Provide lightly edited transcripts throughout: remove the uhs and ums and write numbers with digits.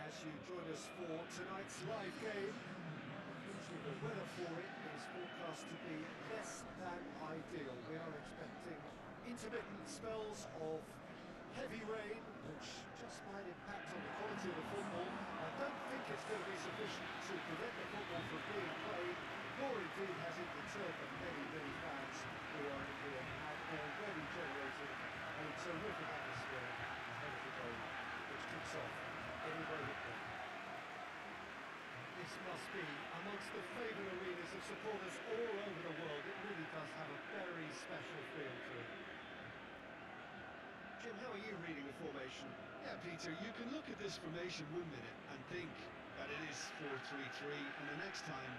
as you join us for tonight's live game. Usually the weather for it is forecast to be less than ideal. We are expecting intermittent spells of heavy rain, which just might impact on the quality of the football. I don't think it's going to be sufficient to prevent the football from being played, nor indeed has it deterred the many fans who are in here and already generating a terrific atmosphere ahead of the game, which kicks off any moment now. This must be amongst the favoured arenas of supporters all over the world. It really does have a very special feel to it. Jim, how are you reading the formation? Yeah, Peter, you can look at this formation 1 minute and think that it is 4-3-3, and the next time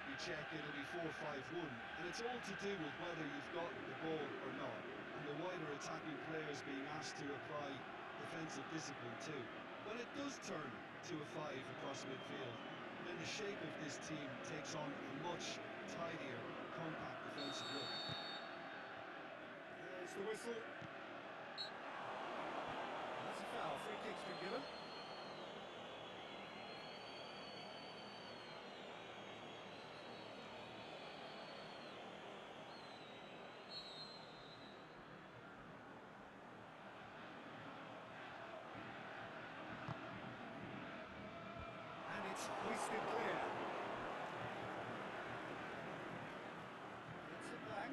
you check it'll be 4-5-1, and it's all to do with whether you've got the ball or not, and the wider attacking players being asked to apply defensive discipline too. When it does turn to a 5 across midfield, then the shape of this team takes on a much tidier, compact defensive look. There's the whistle. That's a foul. Free kick's been given. And it's hoisted clear. It's it back.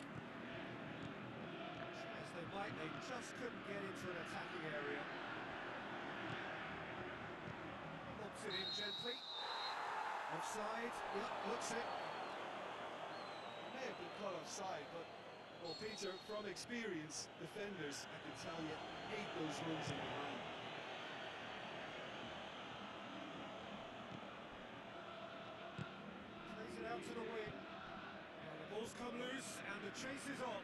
As they might, they just couldn't get into an attacking area. Lobs it in gently. Offside. Yep, looks it. May have been caught offside, but, well, Peter, from experience, defenders, I can tell you, hate those runs in behind. Plays it out to the wing. And the ball's come loose, and the chase is on.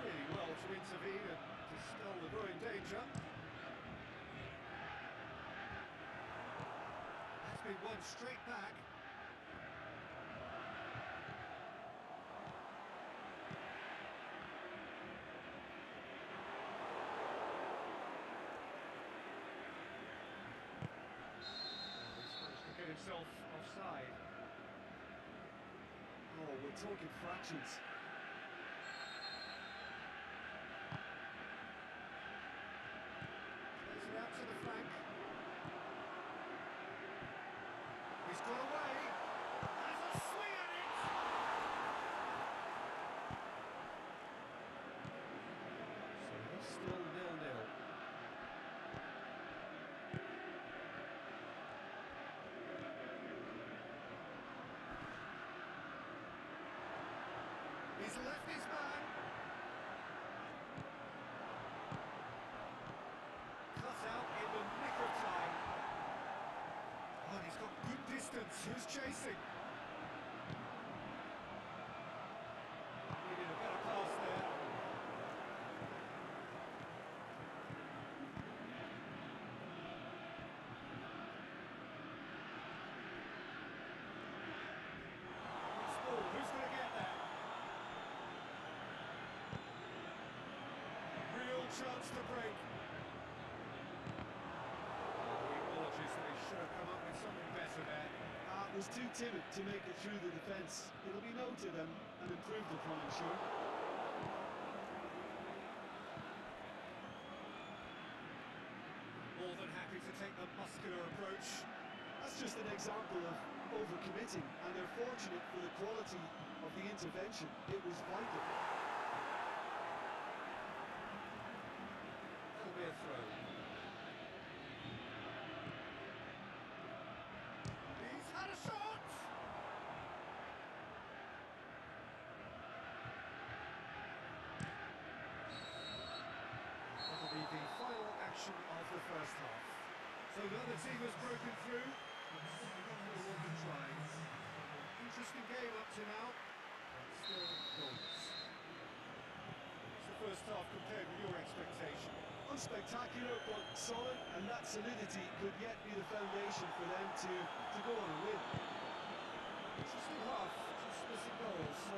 Really well to intervene and dispel the growing danger. That's been won straight back. He's managed to get himself offside. Oh, we're talking fractions. Plays it out to the flank. He's got away. Has a swing at it. So it's still 0-0. He's left his man. Cut out in the nick of time. Oh, he's got good distance. Who's chasing? Needed a better pass there. It's ball. Who's going to get there? Real chance to break. He acknowledges that he should have come up with something better there. Was too timid to make it through the defence. It'll be noted and improved upon, I'm sure. More than happy to take the muscular approach. That's just an example of overcommitting, and they're fortunate for the quality of the intervention. It was vital. That'll be a throw. He's had a shot! That'll be the final action of the first half. So the other team has broken through. It's trying. Interesting game up to now, but still goals. What's the first half compared with your expectation? Unspectacular, but solid, and that solidity could yet be the foundation for them to go on and win. Interesting half, just missing goals, so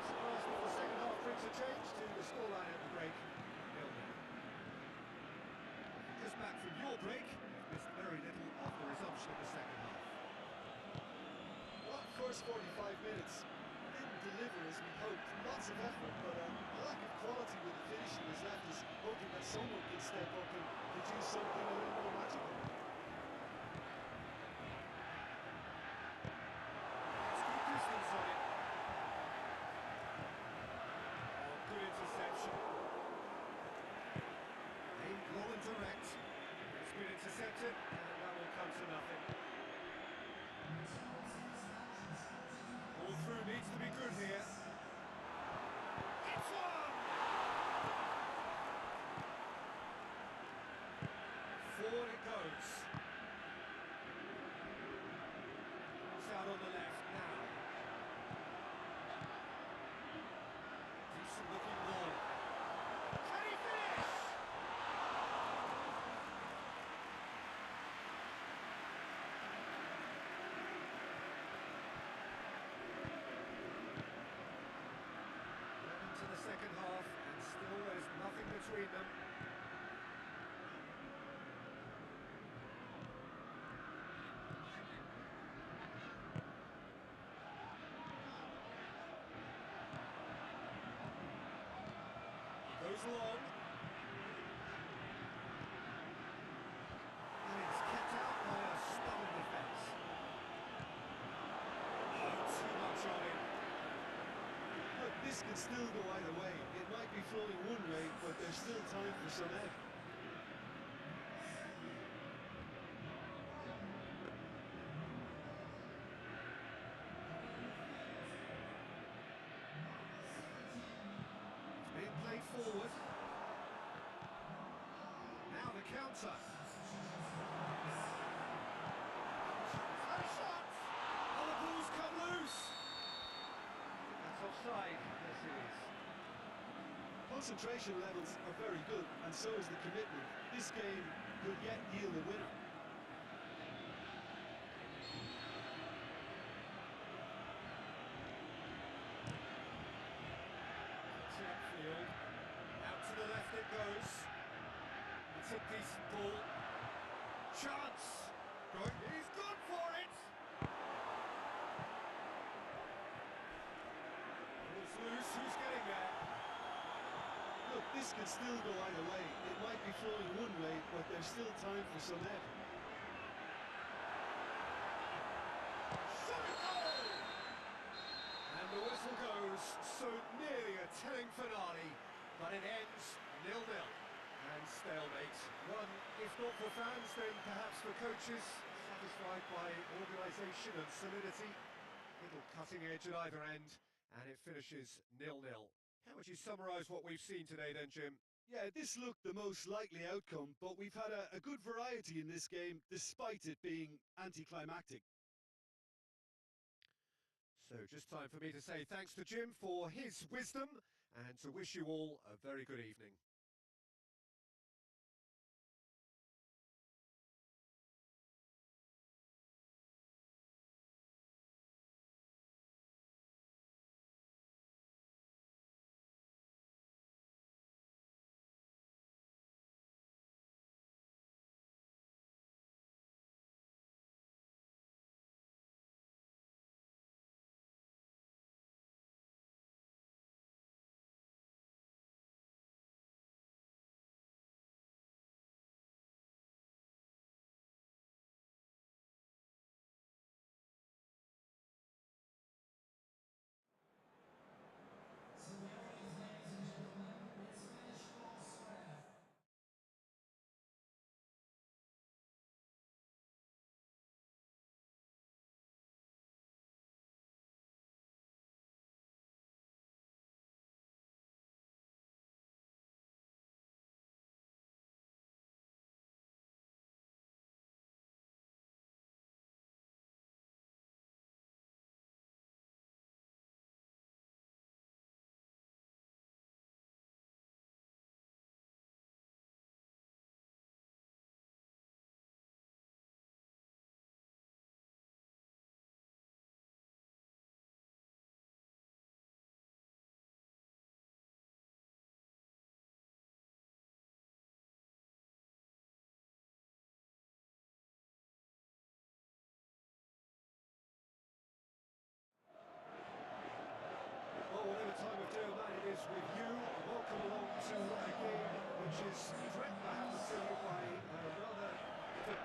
surprised if the second half brings a change to the scoreline at the break. 0-0. Just back from your break, you've missed very little of the resumption of the second half. Well, first 45 minutes didn't deliver as we hoped. Lots of effort, but a lack of quality with the finishing has left us hoping that someone can step up and produce something a little more magical. It's good distance on it. Oh, good interception. Aimed low and direct. It's been intercepted, and that will come to nothing. All through needs to be good here. It's one! Forward it goes. It's out on the left now. Decent looking ball. Can he finish? Into the second half, and still there's nothing between them. Goes long. And it's kept out by a stubborn defence. Oh, too much on him. Look, this can still go either way. It might be flowing one way, but there's still time for some ebb. Being played forward. Now the counter. And a shot! Oh, the ball's come loose! That's offside. Yes, it is. Concentration levels are very good, and so is the commitment. This game could yet yield a winner. It's upfield. Out to the left it goes. It's a decent ball. Chance! Going, he's gone for it! Ball's loose, who's getting there? Look, this can still go either way. It might be flowing one way, but there's still time for some ebb. Shot and goal! And the whistle goes, so nearly a telling finale, but it ends 0-0. And stalemate. One, if not for fans, then perhaps for coaches, satisfied by organisation and solidity. Little cutting edge at either end, and it finishes 0-0. How would you summarise what we've seen today then, Jim? Yeah, this looked the most likely outcome, but we've had a good variety in this game, despite it being anticlimactic. So just time for me to say thanks to Jim for his wisdom, and to wish you all a very good evening.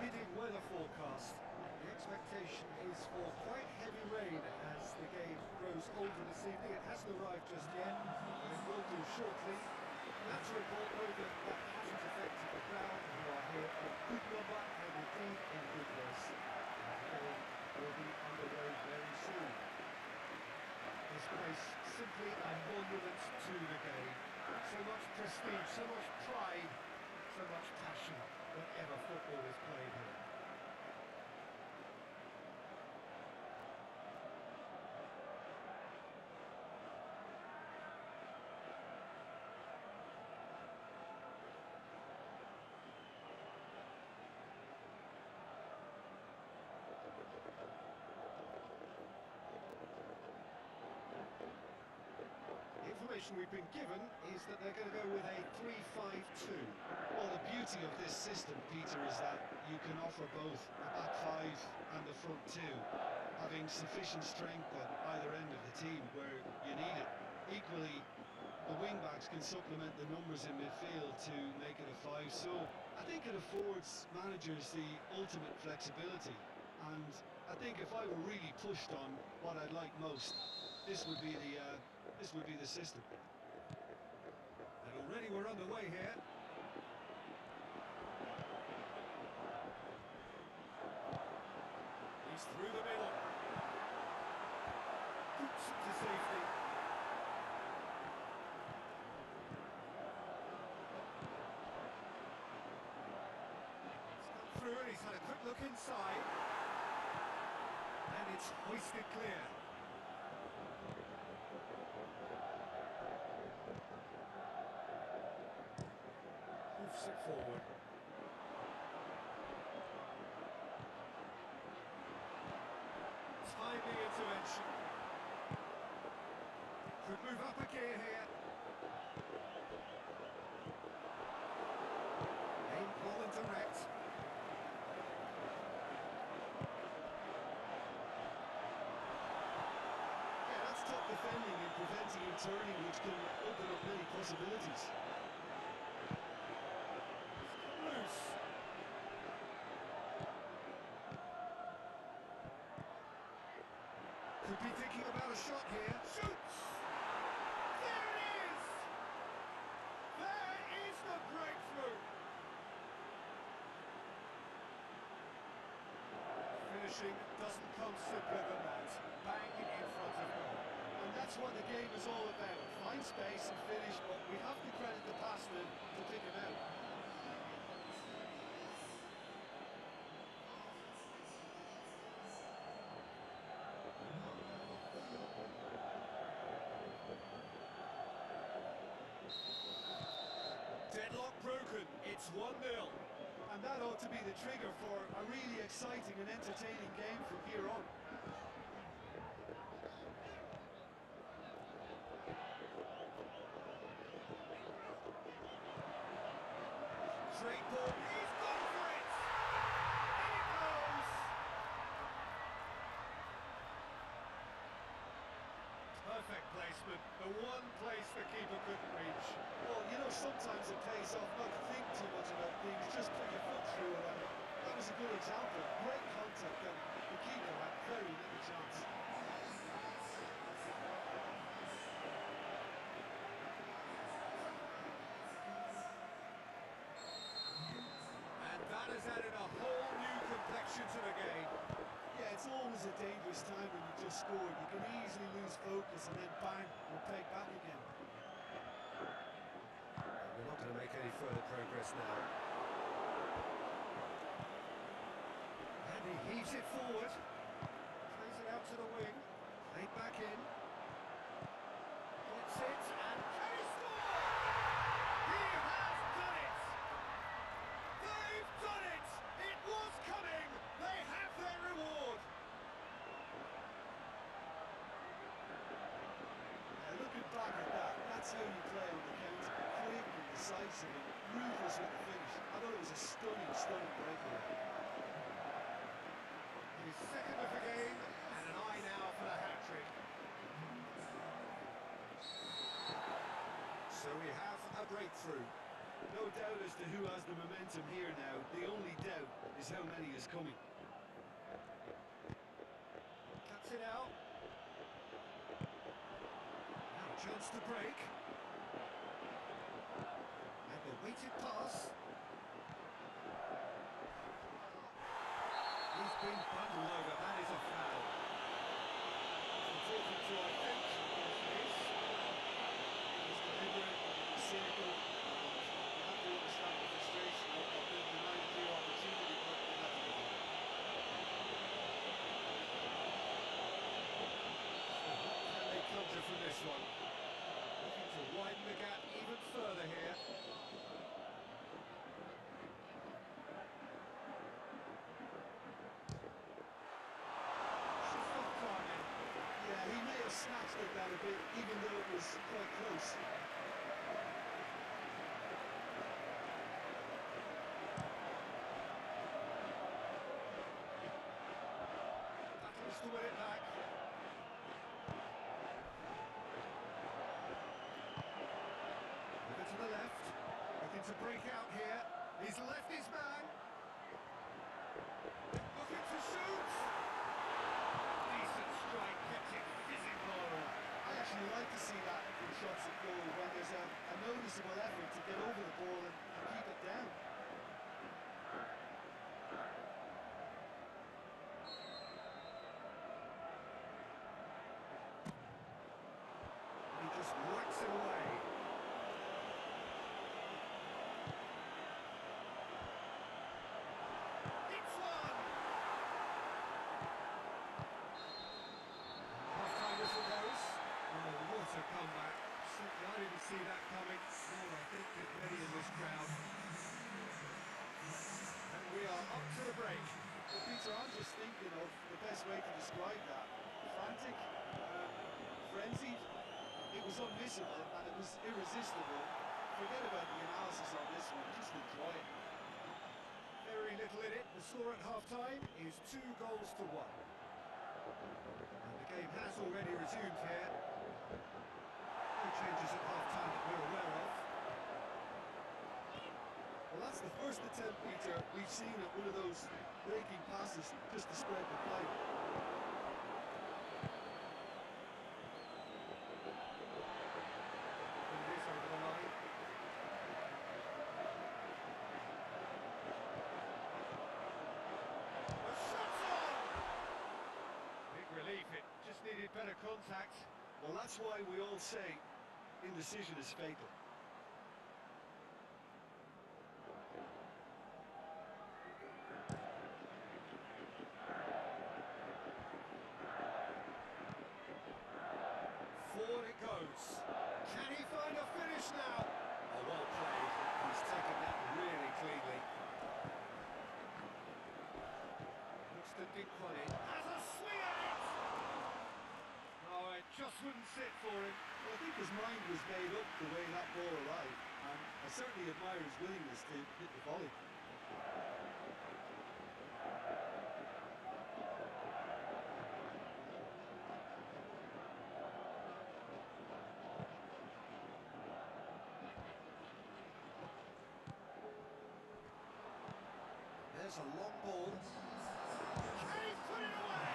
forbidding weather forecast. The expectation is for quite heavy rain as the game grows older this evening. It hasn't arrived just yet, but it will do shortly. That's a report though that hasn't affected the crowd who are here in good number and indeed in good voice. The game will be underway very soon. This place simply a monument to the game. So much prestige, so much pride, so much passion whenever football is played here. We've been given is that they're going to go with a 3-5-2. Well, the beauty of this system, Peter, is that you can offer both a back five and the front two, having sufficient strength at either end of the team where you need it. Equally, the wing-backs can supplement the numbers in midfield to make it a five, so I think it affords managers the ultimate flexibility, and I think if I were really pushed on what I'd like most, this would be the system. And already we're underway here. He's through the middle. Boots it to safety. He's come through and he's had a quick look inside. And it's hoisted clear. Moves it forward. Timely intervention. Could move up a gear here. Aim ball and direct. Yeah, that's top defending and preventing him turning, which can open up many possibilities. Loose. Could be thinking about a shot here. Shoots! There it is! There is the breakthrough! Finishing doesn't come simpler than that. Bang in front of goal. And that's what the game is all about. Find space and finish, but we have to credit the passman to pick him out. Deadlock broken. It's 1-0. And that ought to be the trigger for a really exciting and entertaining game from here on. Straight ball. He's gone for it! In it goes! Perfect placement. The one place the keeper couldn't reach. Well, you know, sometimes it pays off not to think too much about things, just put your foot through it. And that was a good example. Great contact, and the keeper had very little chance. And that has added a whole new complexion to the game. Yeah, it's always a dangerous time when you just scored. You can easily lose focus and then bang, you're pegged back again. We're not going to make any further progress now. And he heaves it forward. Plays it out to the wing. Played back in. Gets it and can he score? He has done it! They've done it! It was coming! They have their reward! Yeah, looking back at that, that's how you play on the counter. Quick and decisive and ruthless with the finish. I thought it was a stunning breakaway. His second of the game, and an eye now for the hat-trick. So we have a breakthrough. No No doubt as to who has the momentum here now. The only doubt is how many is coming. Cuts it out. Now a chance to break. And the weighted pass. He's been bundled over. That is a foul. So talking to, I think, yes it is. It's deliberate, cynical. You have to understand the frustration of building a nice clear opportunity, but they have to give it. So what can they conjure from this one? Looking to widen the gap even further here. Shot off target. Yeah, he may have snatched at that a bit, even though it was quite close. Battles to win it back. Over to the left. Looking to break out here. He's left his man. Looking to shoot. Decent strike, kept it physical. I actually like to see that in shots at goal when there's a noticeable effort to get over the ball and keep it down. He just whacks it away. It's one. Half-time whistle goes. Oh, what a comeback. Certainly I didn't see that coming. Nor I think did many in this crowd. And we are up to the break. Well, Peter, I'm just thinking of the best way to describe that. Frantic, frenzied. It was unmissable and it was irresistible. Forget about the analysis on this one, just enjoy it. Very little in it. The score at half-time is 2 goals to 1. And the game has already resumed here. No changes at half-time that we're aware of. Well, that's the first attempt, Peter, we've seen at one of those breaking passes just to spread the play. And it is over the line. A shot on! Big relief, it just needed better contact. Well, that's why we all say indecision is fatal. Forward it goes. Can he find a finish now? Oh, well played. He's taken that really cleanly. Looks to Dinkwani. Has a swing at it! Oh, it just wouldn't sit for him. Well, I think his mind was made up the way that ball arrived, and I certainly admire his willingness to hit the volley. There's a long ball. Can he put it away?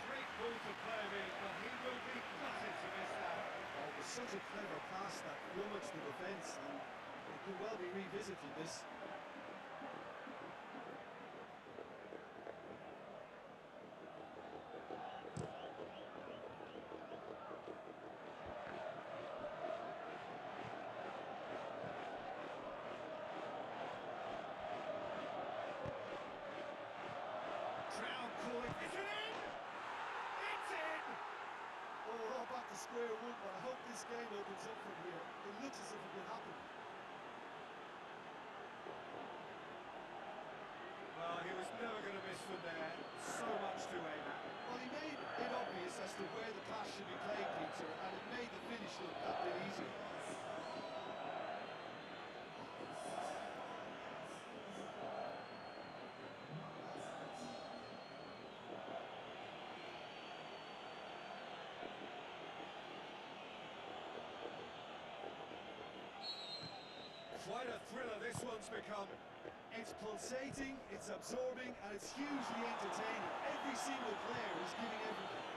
Great ball to play him in, but he will be gutted to miss that. Oh, it was such a clever pass that flummoxed the defence, and it could well be revisited, this. Crowd calling, is it in? It's in! Well, we're all back to square one, but I hope this game opens up from here. It looks as if it will happen. Well, he was never going to miss from there. So much to aim at. Well, he made it obvious as to where the pass should be played, Peter, and it made the finish look that bit easier. Quite a thriller this one's become. It's pulsating, it's absorbing, and it's hugely entertaining. Every single player is giving everything.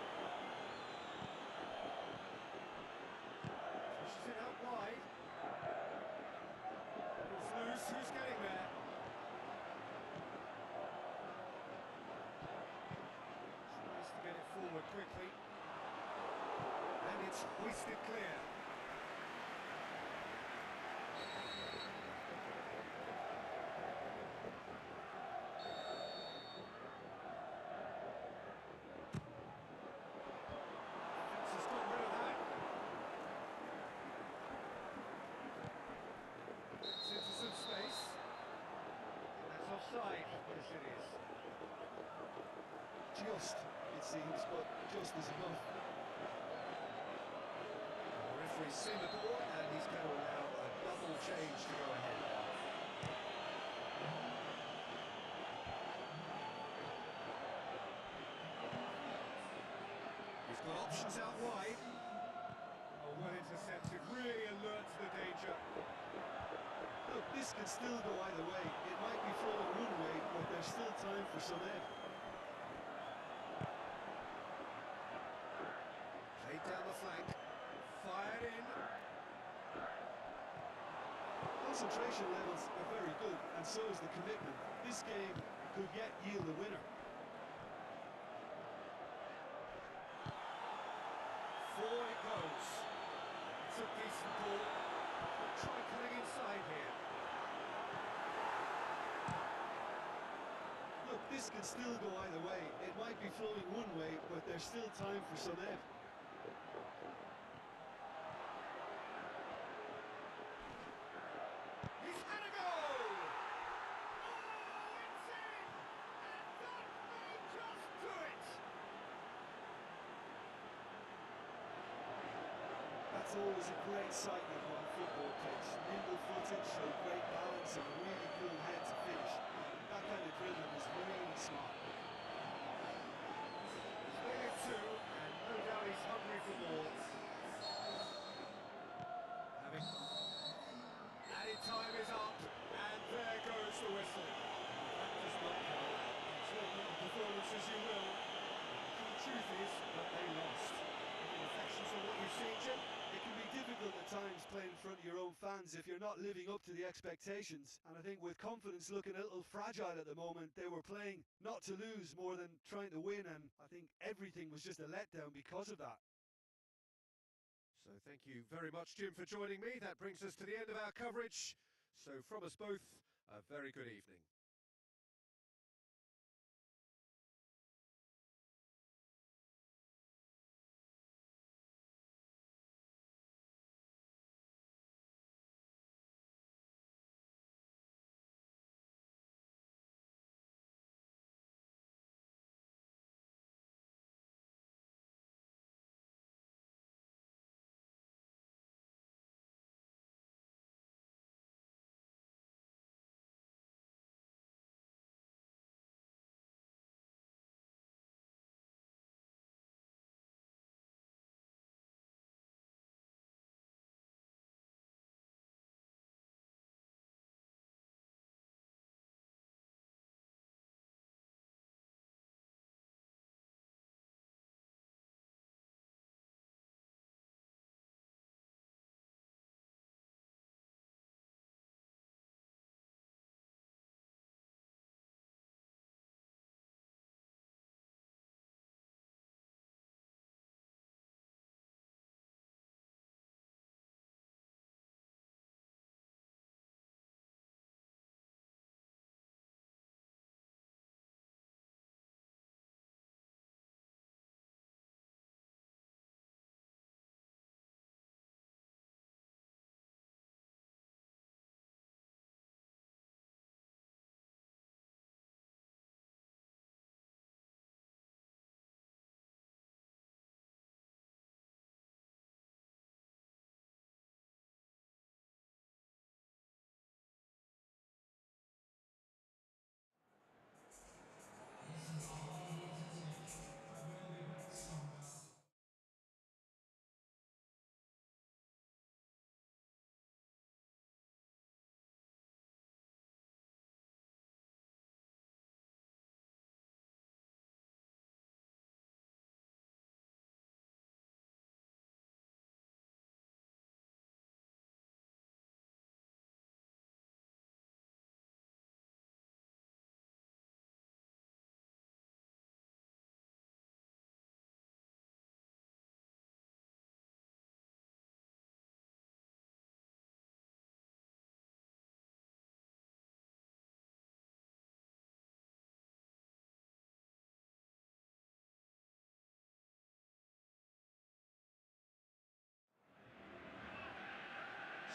Pushes it out wide. It's loose, who's getting there? Tries to get it forward quickly. And it's hoisted clear. Offside, yes it is. Just, it seems, but just is enough. The referee's seen the ball and he's going to allow a double change to go ahead. He's got options out wide. Oh, well intercepted, really alert to the danger. Look, this can still go either way. It might be flowing one way, but there's still time for some ebb. Played down the flank, fired in. Concentration levels are very good, and so is the commitment. This game could yet yield a winner. Forward it goes. It's a decent ball. Try cutting inside here. Look, this can still go either way. It might be flowing one way, but there's still time for some ebb. He's had a goal! Oh, it's in! And that may just do it! That's always a great sight when you're on a football pitch. Nimble footed, show great balance and a really cool head to finish. That kind of dribbling is really smart. He's made it two, and no doubt he's hungry for more. Added time is up, and there goes the whistle. That does not count. Interpret the performance as you will. The truth is that they lost. Any reflections on what you've seen, Jim? It can be difficult at times playing in front of your own fans if you're not living up to the expectations. And I think with confidence looking a little fragile at the moment, they were playing not to lose more than trying to win. And I think everything was just a letdown because of that. So thank you very much, Jim, for joining me. That brings us to the end of our coverage. So from us both, a very good evening.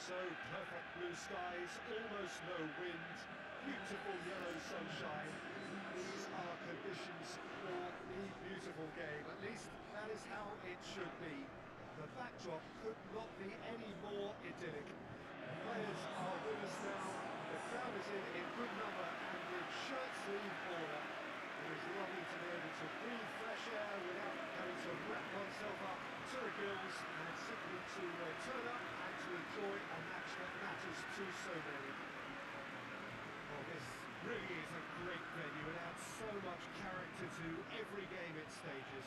So perfect blue skies, almost no wind, beautiful yellow sunshine. These are conditions for the beautiful game. At least that is how it should be. The backdrop could not be any more idyllic. The players are with us now. The crowd is in good number and in shirt sleeve order. It is lovely to be able to breathe fresh air without having to wrap oneself up to the gills, and simply to turn up and to enjoy a match that matters to so many. Well, this really is a great venue. It adds so much character to every game it stages.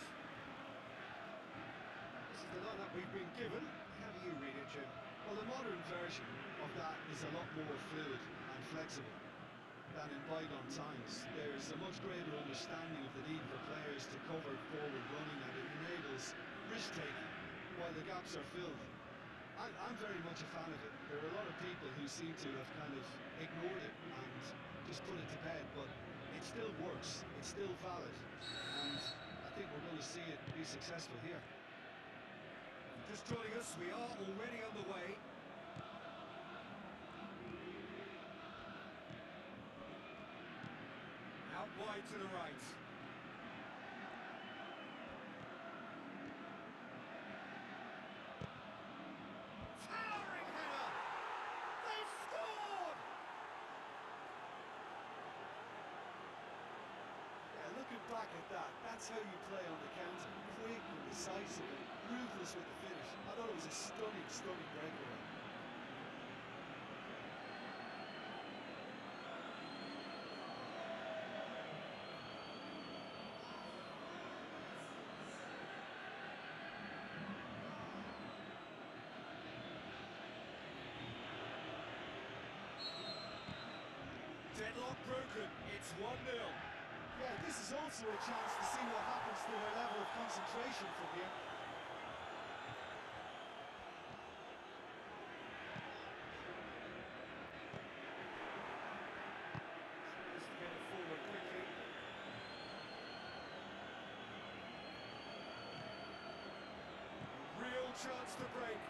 This is the lineup we've been given. How do you read it, Jim? Well, the modern version of that is a lot more fluid and flexible than in bygone times. There's a much greater understanding of the need for players to cover forward running, and it enables risk-taking while the gaps are filled. I'm very much a fan of it. There are a lot of people who seem to have kind of ignored it and just put it to bed, but it still works, it's still valid, and I think we're going to see it be successful here. Just joining us, we are already underway. Out wide to the right. Towering header! They've scored! Yeah, looking back at that, that's how you play on the counter. Quick and decisive and ruthless with the finish. I thought it was a stunning, stunning breakaway. Deadlock broken, it's 1-0. Yeah, this is also a chance to see what happens to their level of concentration from here. Tries to get it forward quickly. Real chance to break.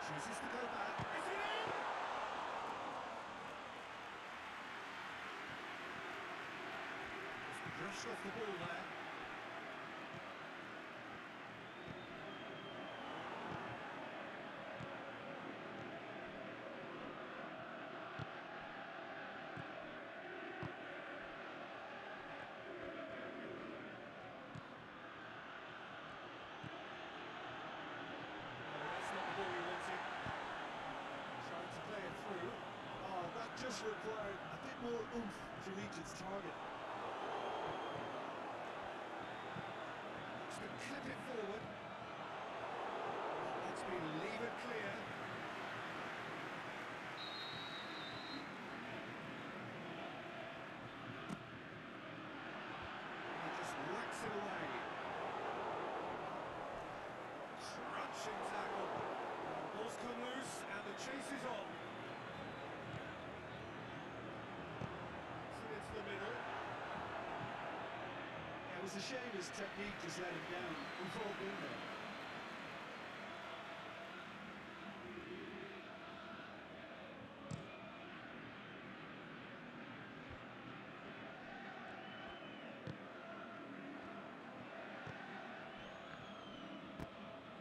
Chooses to go back. Is it in? Brushed off the ball there. That's not the ball he wanted. Trying to play it through. Oh, that just required a bit more oomph to reach its target. Looks to clip it forward. It's been levered clear. He just whacks it away. Crunching tackle. Ball's come loose and the chase is on. It's into the middle. Yeah, it was a shame his technique just let him down. We've all been there.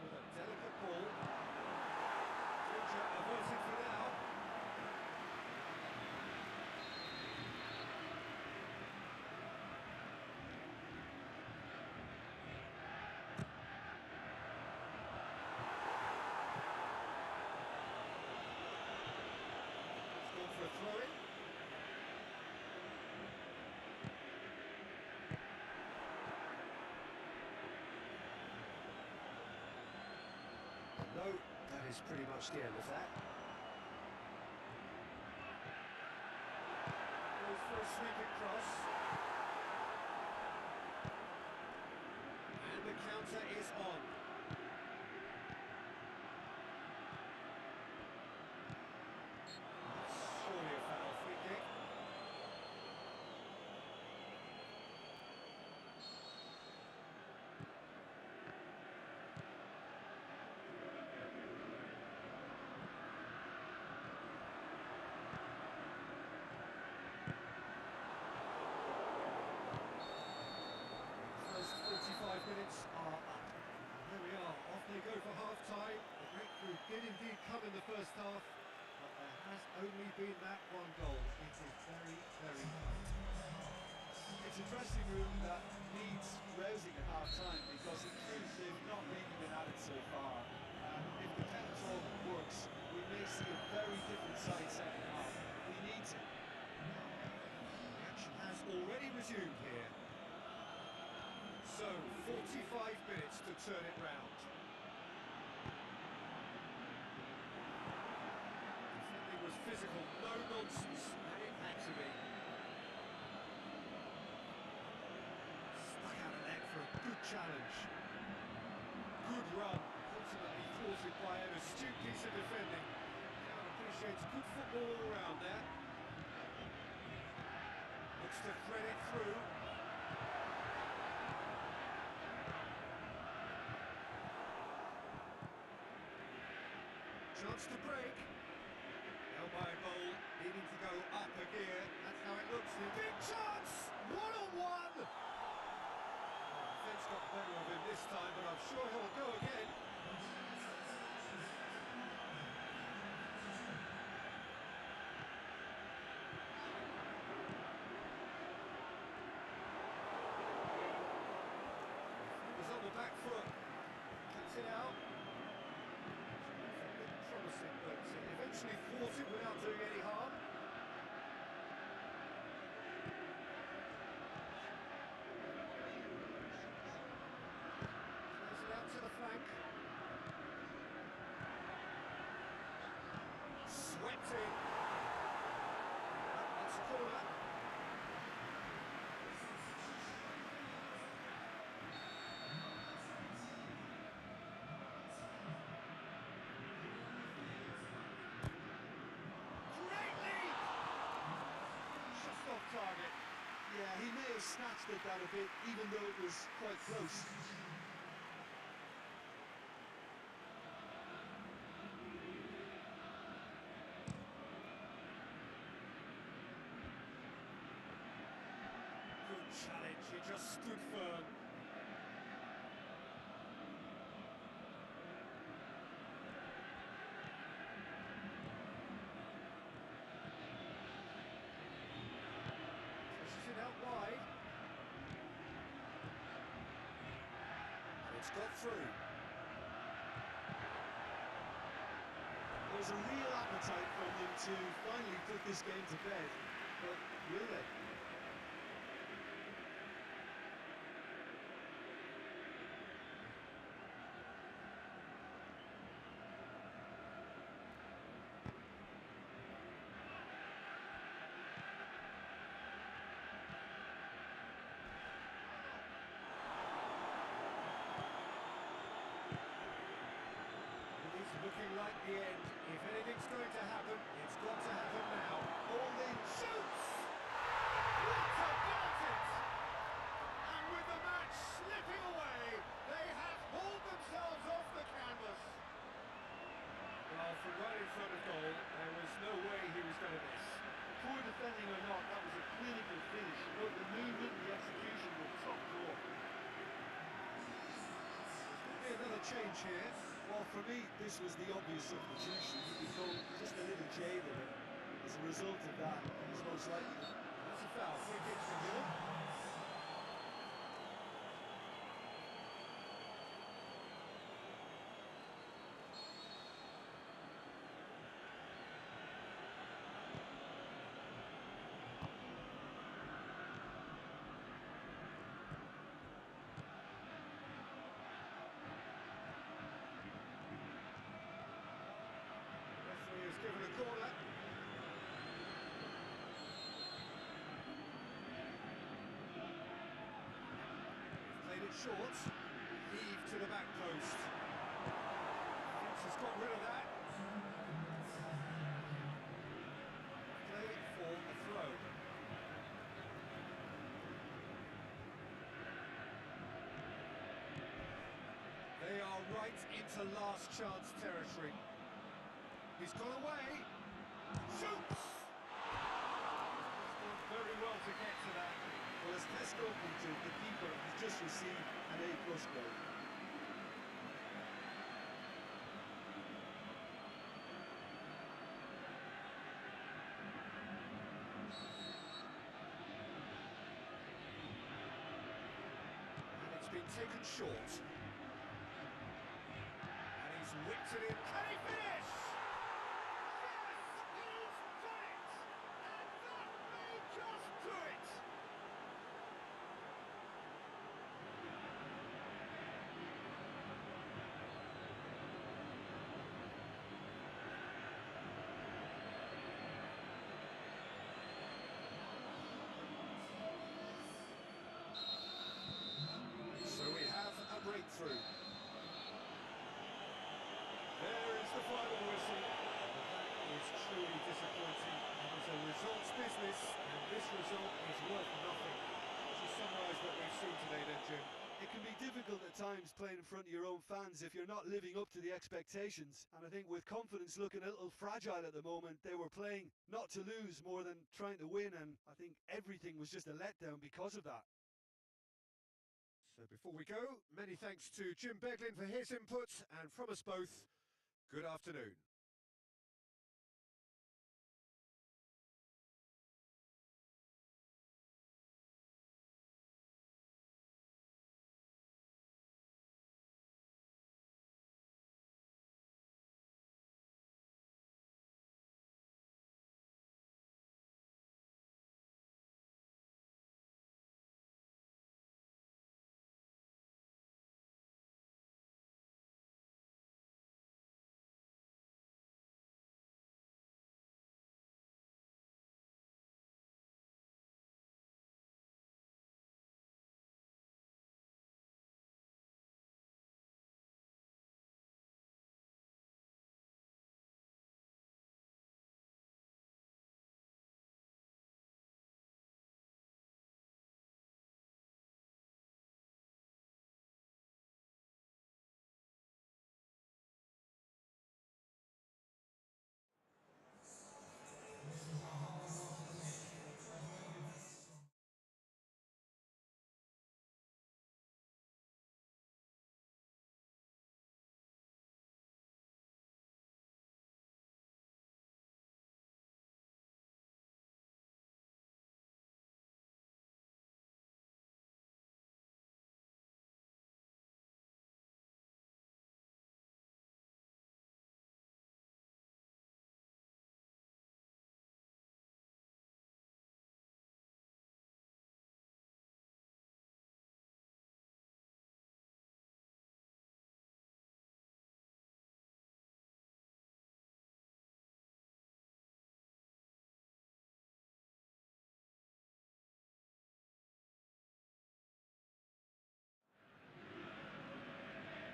With a delicate ball. Danger averted for now. It's gone for a throw-in. No, that is pretty much the end of that. Goes for a sweeping cross. And the counter is on. That's surely a foul free kick. come in the first half, but there has only been that one goal. It is very, very tight. It's a dressing room that needs rousing at half-time because in truth they've not really been at it so far. And if the counter talk works, we may see a very different side second half. We need to. The action has already resumed here. So, 45 minutes to turn it round. Defending was physical, no nonsense, and it had to be. Stuck out of net for a good challenge. Good run, ultimately thwarted by an astute piece of defending. Crowd appreciates good football all round there. Looks to thread it through. Chance to break. Held by a goal, needing to go up a gear. That's how it looks. Big chance! One-on-one! Well, defence got the better of him this time, but I'm sure he'll go again. He was on the back foot. Cuts it out. Promising, but eventually thwarted without doing any harm. Plays it out to the flank. Swept in. That's a corner. Target. Yeah, he may have snatched at that a bit, even though it was quite close. Good challenge, he just stood firm. Pushes it out wide. And it's got through. There's a real appetite from them to finally put this game to bed, but will they? Looking like the end. If anything's going to happen, it's got to happen now. All in, shoots! What about it? And with the match slipping away, they have hauled themselves off the canvas. Well, from right in front of goal, there was no way he was going to miss. Poor defending or not, that was a clinical finish. Both the movement and the execution were top draw. Be another change here. Well, for me, this was the obvious substitution. He became just a little jaded, and as a result of that, he's most likely. That's a foul. Free kick from Hill. Referee has given a corner. Played it short. Heave to the back post. Defence has got rid of that. Play for a throw. They are right into last chance territory. He's gone away. Shoots! He's done very well to get to that. Well, as Tesco pointed, the keeper has just received an A+ grade. taken short. And he's whipped it in. Can he finish? Yes, he's done it! And that may just do it! So we have a breakthrough. There is the final whistle. That is truly disappointing. It was a results business, and this result is worth nothing. To summarise what we've seen today then, Jim. It can be difficult at times playing in front of your own fans if you're not living up to the expectations. And I think with confidence looking a little fragile at the moment, they were playing not to lose more than trying to win, and I think everything was just a letdown because of that. So before we go, many thanks to Jim Beglin for his input, and from us both, good afternoon.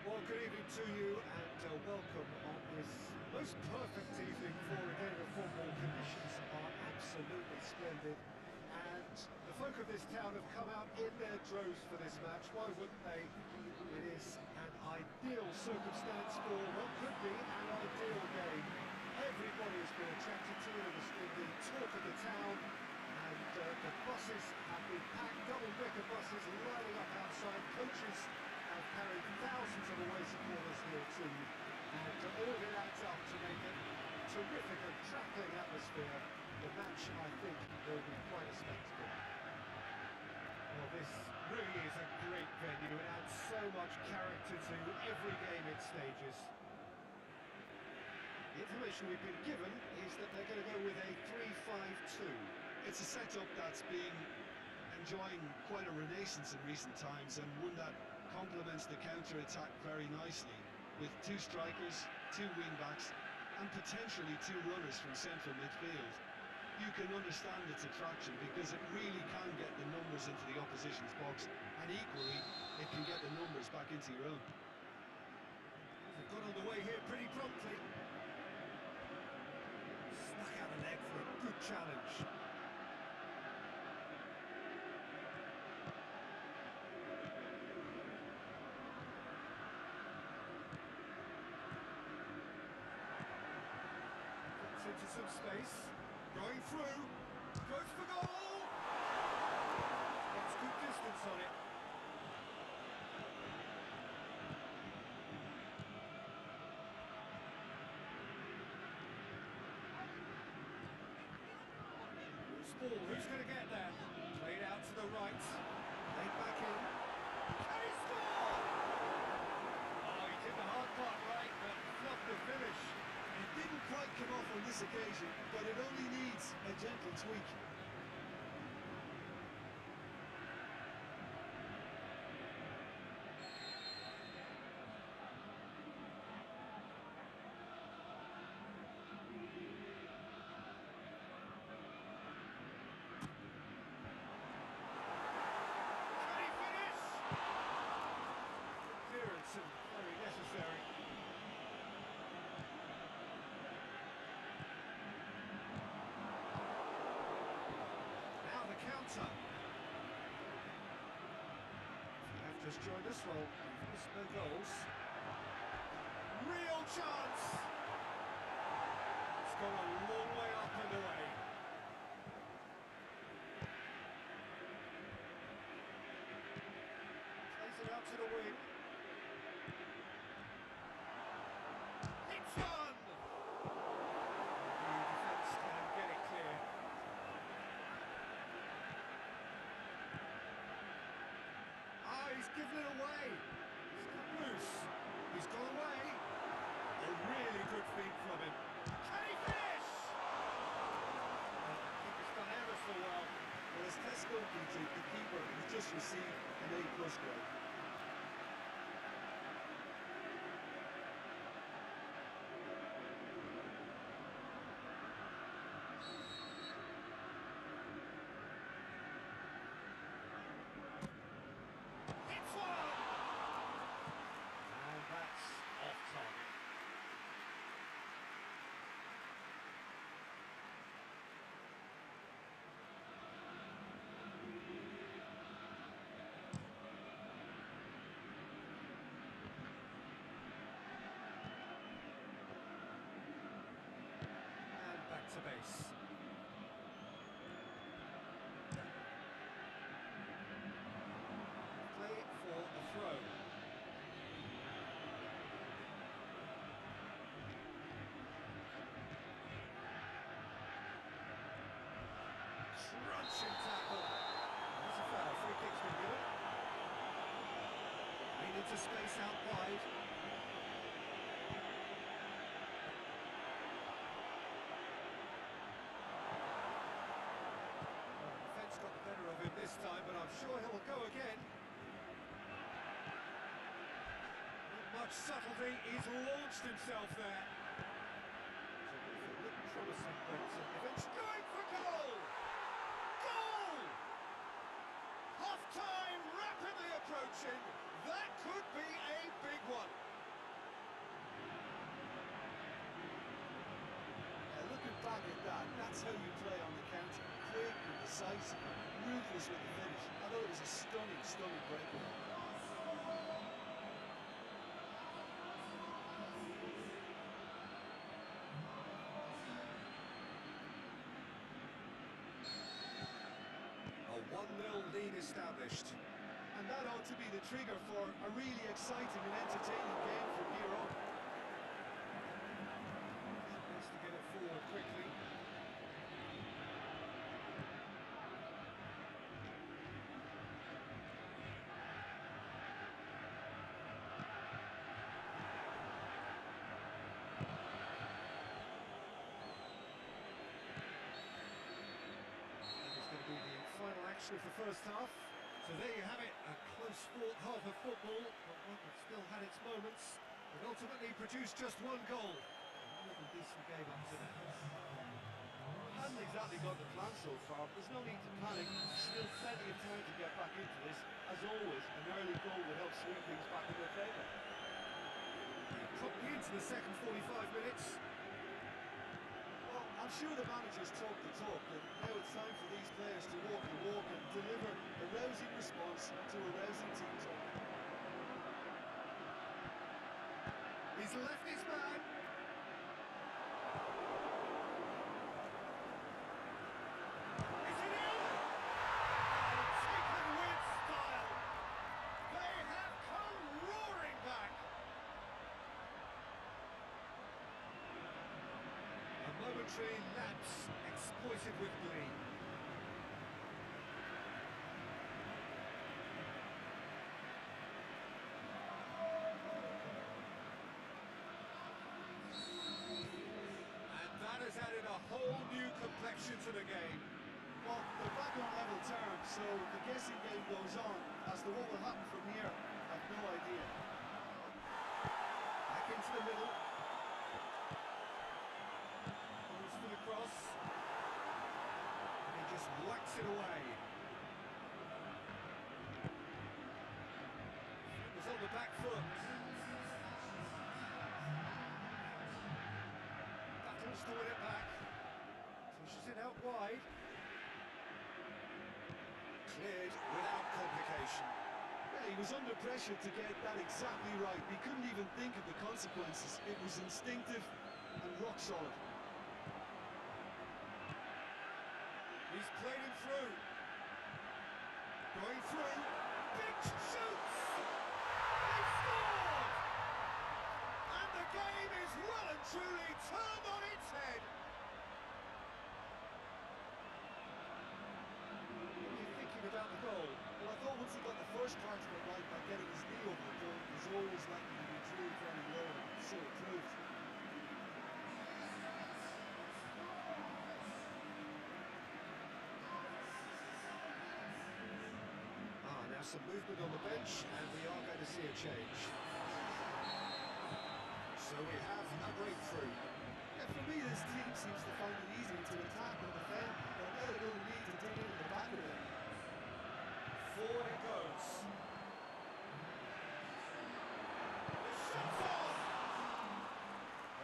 Well, good evening to you, and welcome on this most perfect evening for a game of football. Conditions are absolutely splendid, and the folk of this town have come out in their droves for this match. Why wouldn't they? It is an ideal circumstance for what could be an ideal game. Everybody has been attracted to it. It has been the talk of the town, and the buses have been packed, double-decker buses lining up outside. Coaches have carried thousands of away supporters here too, and all of it adds up to make a terrific and crackling atmosphere. The match, I think, will be quite a spectacle. Well, this really is a great venue. It adds so much character to every game it stages. The information we've been given is that they're going to go with a 3-5-2. It's a setup that's been enjoying quite a renaissance in recent times, and one that complements the counter-attack very nicely, with two strikers, two wing-backs, and potentially two runners from central midfield. You can understand its attraction because it really can get the numbers into the opposition's box, and equally, it can get the numbers back into your own. They've got on the way here pretty promptly. Stuck out a leg for a good challenge. Gets into some space. Going through. Goes for goal! Gets good distance on it. Ball, who's going to get there? Played out to the right. Played back in. Can he score? this occasion, but it only needs a gentle tweak. Very necessary. Now the counter. If you have just joined us, well, you've missed no goals. Real chance! It's gone a long way up and away. Plays it out to the wing. It's one! The defence can get it clear. Ah, he's given it away. He's come loose. He's gone away. A really good feed from him. Can he finish? I think he's done ever so well. Well, as Tesco featured, the keeper has just received an A+ grade. It's one! And that's off target. And back to base. Play it for the throw. Crunching tackle. That's a foul. Free kick's been given. Lead into space out wide. Well, the defence got the better of him this time, but I'm sure he'll go again. Not much subtlety. He's launched himself there. So it looked promising, but defence going for goal. Goal! Half-time rapidly approaching. That could be a big one. Looking back at that, that's how you play on the counter. Quick and decisive, ruthless with the finish. I thought it was a stunning, stunning breakaway. A 1-0 lead established. And that ought to be the trigger for a really exciting and entertaining game from here on. Has to get it forward quickly. That is going to be the final action of the first half. So there you have it, a close-fought half of football, but one that still had its moments, but ultimately produced just one goal. Another decent game up to now. Hasn't exactly got the plan so far. There's no need to panic. Still plenty of time to get back into this. As always, an early goal will help swing things back in their favour. Properly into the second 45 minutes. Well, I'm sure the managers talk the talk, and now it's time for these players to walk the walk and deliver a rousing response to a rousing team talk. He's left his man. Is it in? Taken with style. They have come roaring back. A momentary lapse exploited with glee. And that has So the guessing game goes on as to what will happen from here. I've no idea. Back into the middle. Goes for the cross. And he just whacks it away. It was on the back foot. Battles to win it back. Pushes it out wide. Cleared without complication. Yeah, he was under pressure to get that exactly right. He couldn't even think of the consequences. It was instinctive and rock solid. He's played him through. Going through. Big shoots! They scored! And the game is well and truly turned on its head. What are you thinking about the goal? Well, I thought once he got the first part of it right by getting his knee over the goal, he was always likely to be through very low, and so it proved. Now some movement on the bench, and we are going to see a change. So we have a breakthrough. Yeah, for me, this team seems to find it easier to attack and defend. They're really going to need to dig into the back of it. Forward it goes. The shot's off!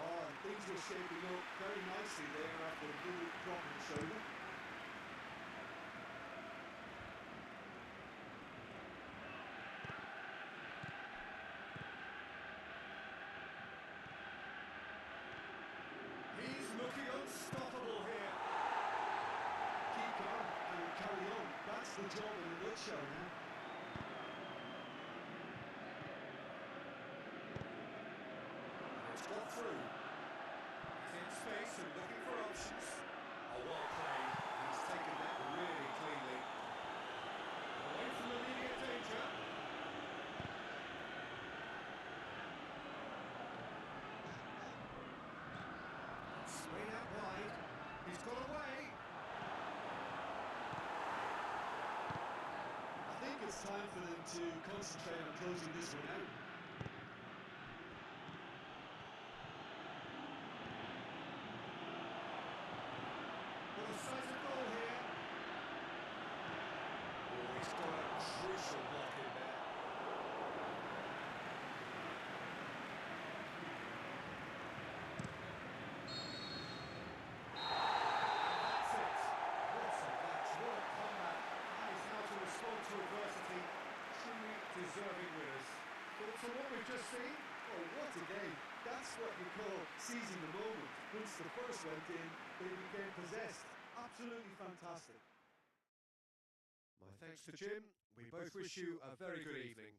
Oh, and things are shaping up very nicely there after a good drop in the shoulder. He's looking unstoppable here. Keep on and carry on. That's the job in a nutshell now. It's got through. He's in space and looking for options. Oh, well played. He's taken that really cleanly. Away from immediate danger. Straight out wide. He's got away. I think it's time for them to concentrate on closing this one out. What a sight of goal here. Oh, he's got a crucial block in there. That's it. What a match, what a comeback. That is how to respond to adversity. Truly deserving winners. Thoughts on what we've just seen? Oh, what a game. That's what you call seizing the moment. Once the first went in, they became possessed. Absolutely fantastic. My thanks to Jim. We both wish you a very good evening.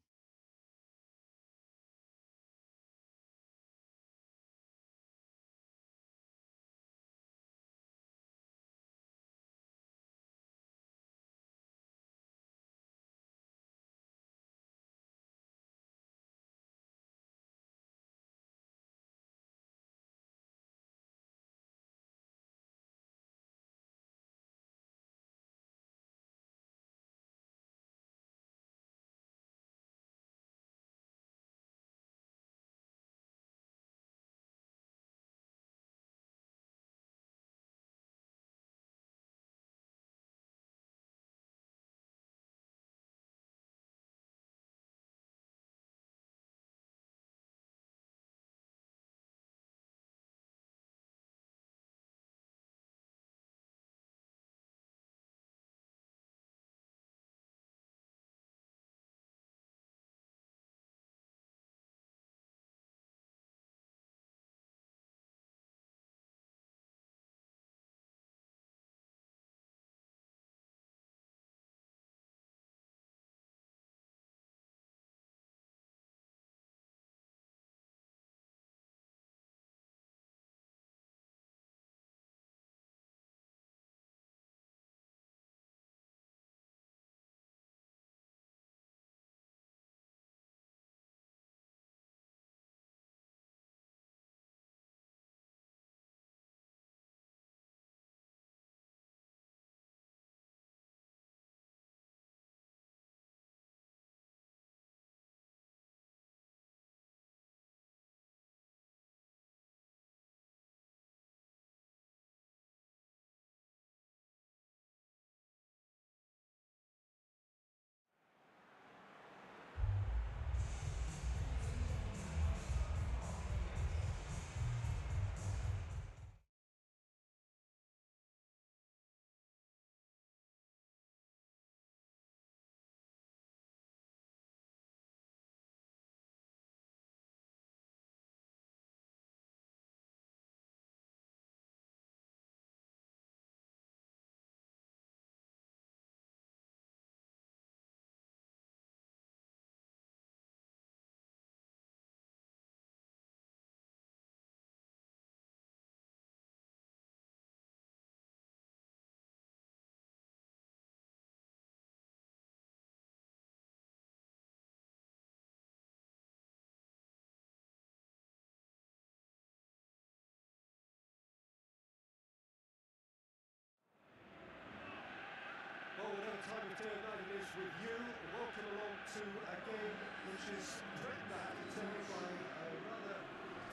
with you. Welcome along to a game which is threatened, I have to tell you, by a rather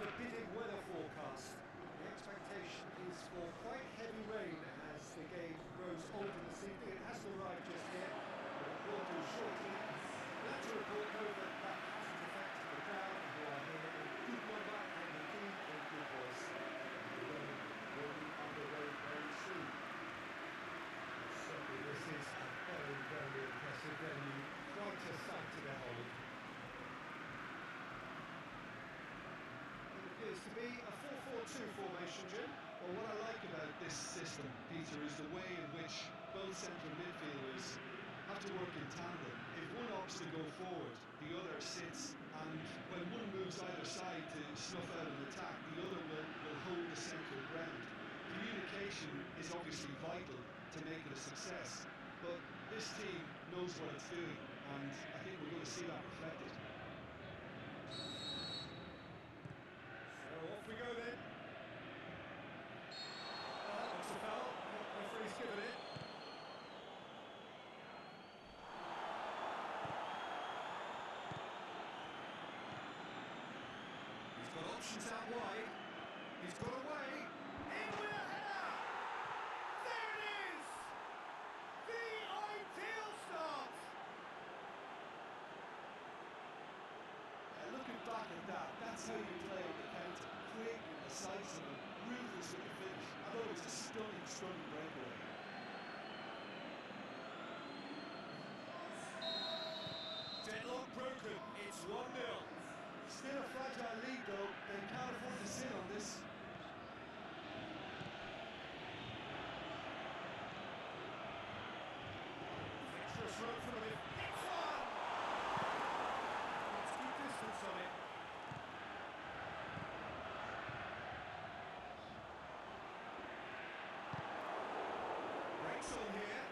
forbidding weather forecast. The expectation is for quite heavy rain as the game grows older this evening. It hasn't arrived just yet, but it will do shortly. Glad to report, though, that hasn't affected the crowd, who are here in good number and indeed in good voice. The game will be underway very soon. Certainly this is a very, very impressive venue. Quite a sight to behold. It appears to be a 4-4-2 formation, Jim. Well, what I like about this system, Peter, is the way in which both central midfielders have to work in tandem. If one opts to go forward, the other sits, and when one moves either side to snuff out an attack, the other will hold the central ground. Communication is obviously vital to make it a success, but this team knows what it's doing, and I think we're going to see that reflected. So off we go then. That looks a foul. Referee's given it. He's got options out wide. He's got away. In with a header! There it is! The ideal start! Looking back at that, that's how you play on the counter. Quick, decisive, and ruthless with the finish. I thought it was a stunning, stunning breakaway. Deadlock broken. It's 1-0. Still a fragile lead though, they can't afford to sit on this. Dexterous run from him. It's one! Let's keep distance on it. Breaks on here.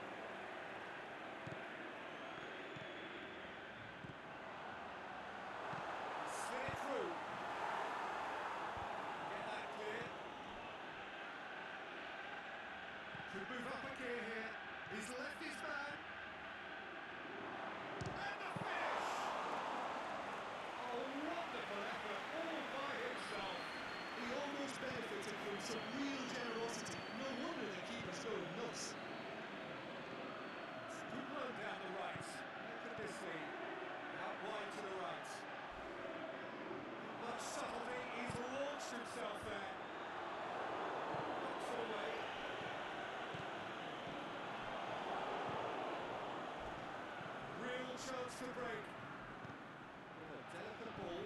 Slid it through. Get that clear. Could move up a gear here. He's left his man. And the finish! Oh, wonderful effort all by himself. He almost benefited from some real generosity. No wonder the keeper's going nuts. Good run down the right. Look at this lead. Out wide to the right. Much subtlety. He's launched himself there. Knocks it away. Real chance to break. With a delicate ball.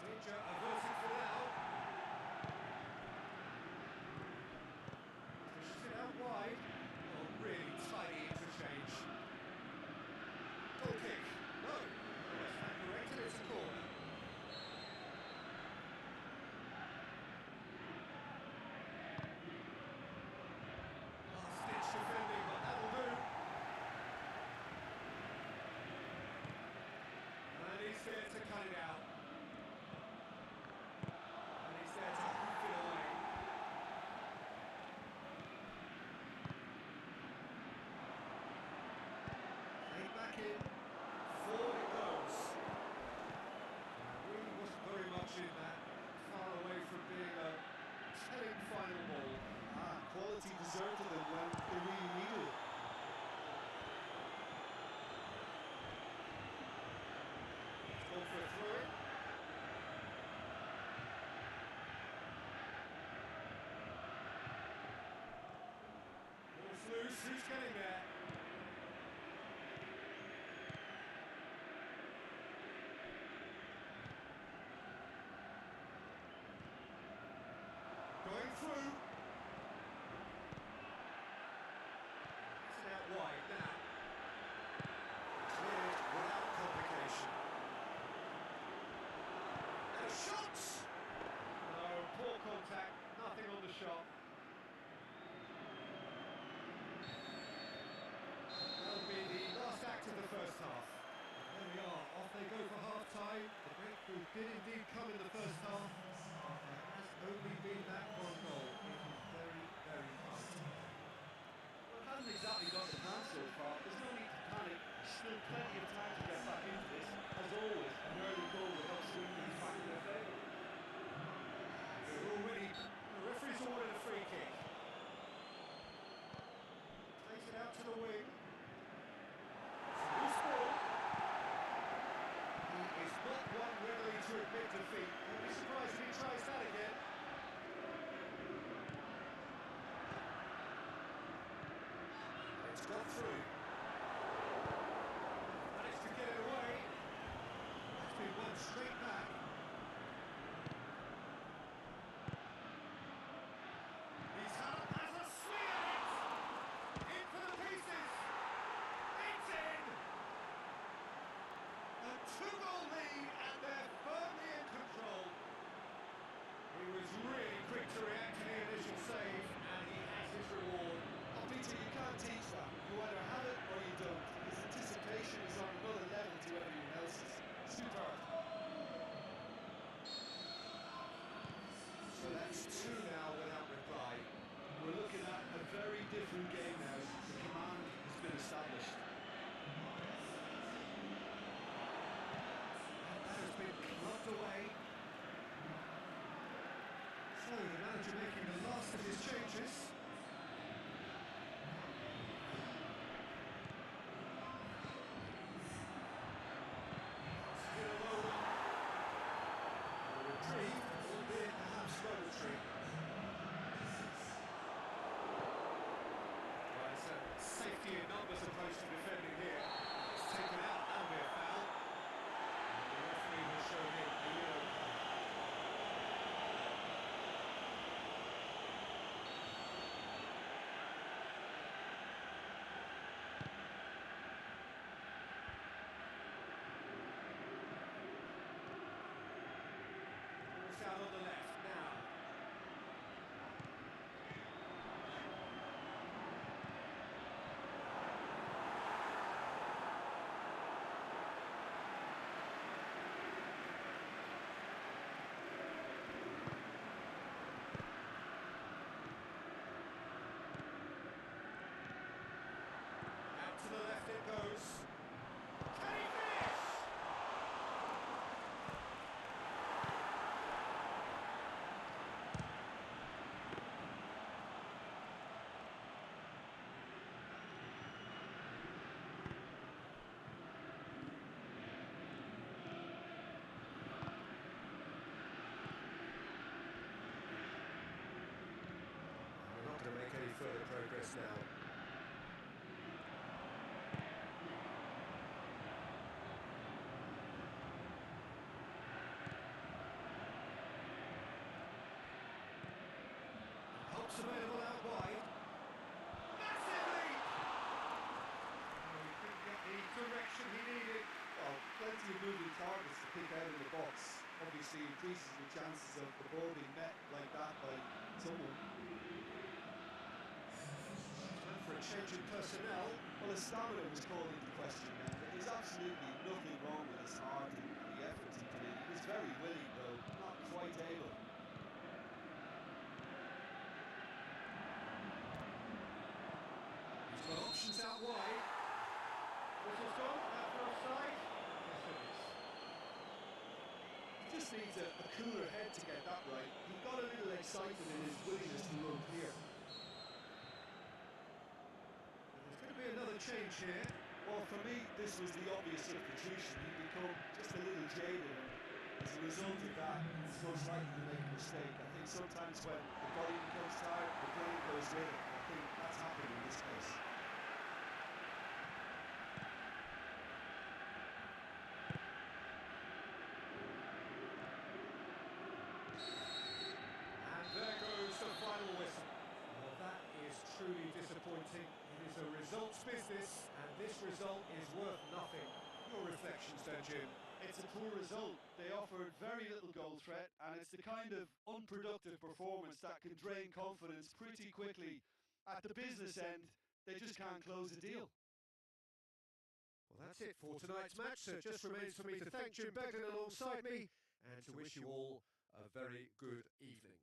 Danger averted for now. Pushes it out wide. Oh, really tidy interchange. Goal kick. No. Yes, that corrected. It's a corner. Last ditch defending, but that'll do. And he's there to cut it out. And he's there to hoof it away. Played back in. Forward it goes. Really wasn't very much in that. Far away from being a telling final ball. Quality deserted them when they really needed it. It's gone for a throw-in. Ball's loose. Who's getting there? Going through. It's out wide now. Cleared without complication. And a shot! No, poor contact. Nothing on the shot. That'll be the last act of the first half. There we are. Off they go for half-time. The breakthrough did indeed come in the first half. There has only been that one goal. It got through. Managed to get it away. It's been won straight back. He's had a swing at it. In for the pieces. It's in. A two-goal lead, and they're firmly in control. He was really quick to react to the initial save, and he has his reward. Oh, Peter, you can't teach that. You either have it or you don't. His anticipation is on another level to everyone else's. Superb. So that's two now without reply. We're looking at a very different game now. The command has been established. That has been clubbed away. So the manager making the last of his changes. Still over. A reprieve, albeit perhaps momentary. Well, it's a safety in numbers approach to defending here. It's taken out, that'll be a foul. And the referee will show him a yellow card. Ball's down on the left now. Out to the left it goes. Can he finish? We're not going to make any further progress now. Helps available out wide. Massive leap! Oh, he couldn't get the direction he needed. Well, plenty of moving targets to pick out in the box. Obviously increases the chances of the ball being met like that by someone. Time for a change in personnel. Well, his stamina was called into question now. There's absolutely nothing wrong with his heart and the effort he put in. He was very willing, though, not quite able. He's got options out wide. Whistle's gone, after offside. Yes, it is. He just needs a cooler head to get that right. He got a little excited in his willingness to run clear. There's going to be another change here. Well, for me, this was the obvious substitution. He'd become just a little jaded, and as a result of that, he's most likely to make a mistake. I think sometimes when the body becomes tired, the brain goes with it. I think that's happened in this case. And there goes the final whistle. Well, that is truly disappointing. It is a results business, and this result is worth nothing. Your reflections then, Jim? It's a poor result. They offered very little goal threat, and it's the kind of unproductive performance that can drain confidence pretty quickly. At the business end, they just can't close a deal. Well, that's it for tonight's match, so it just remains for me to thank Jim Beggan alongside me and to wish you all a very good evening.